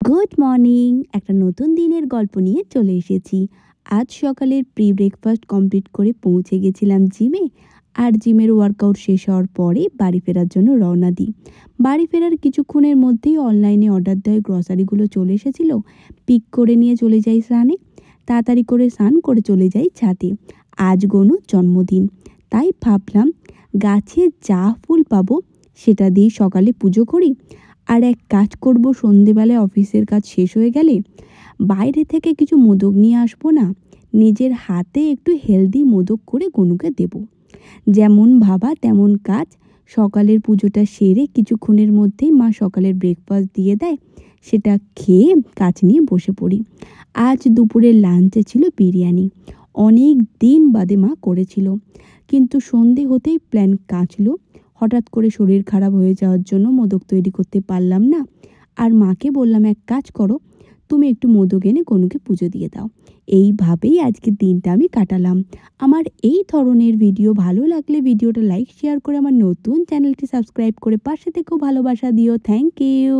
Good morning. একটা নতুন দিনের গল্প নিয়ে চলে এসেছি। আজ সকালের প্রি ব্রেকফাস্ট কমপ্লিট করে পৌঁছে গেছিলাম জিমে। আর জিমের ওয়ার্কআউট শেষ হওয়ার পরে বাড়ি ফেরার জন্য রওনা দিই। বাড়ি ফেরার কিছুক্ষণের মধ্যেই অনলাইনে অর্ডার দেওয়া গ্রসারিগুলো চলে এসেছিল। পিক করে নিয়ে চলে যাই স্নানে। তাড়াতাড়ি করে স্নান করে চলে যাই ছাদে। আজ গনুর জন্মদিন, তাই ভাবলাম গাছে যা ফুল পাবো সেটা দিয়ে সকালে পুজো করি। আর এক কাজ করব, সন্ধেবেলায় অফিসের কাজ শেষ হয়ে গেলে বাইরে থেকে কিছু মোদক নিয়ে আসবো না, নিজের হাতে একটু হেলদি মোদক করে গনুকে দেব। যেমন ভাবা তেমন কাজ। সকালের পুজোটা সেরে কিছুক্ষণের মধ্যেই মা সকালের ব্রেকফাস্ট দিয়ে দেয়, সেটা খেয়ে কাজ নিয়ে বসে পড়ি। আজ দুপুরের লাঞ্চে ছিল বিরিয়ানি। অনেক দিন বাদে মা করেছিল, কিন্তু সন্ধে হতেই প্ল্যান কাঁচলো। হঠাৎ করে শরীর খারাপ হয়ে যাওয়ার জন্য মোদক তৈরি করতে পারলাম না। আর মাকে বললাম, এক কাজ করো, তুমি একটু মোদক এনে গনুকে পুজো দিয়ে দাও। এইভাবেই আজকের দিনটা আমি কাটালাম। আমার এই ধরনের ভিডিও ভালো লাগলে ভিডিওটা লাইক শেয়ার করে আমার নতুন চ্যানেলটি সাবস্ক্রাইব করে পাশে থেকেও ভালোবাসা দিও। Thank you.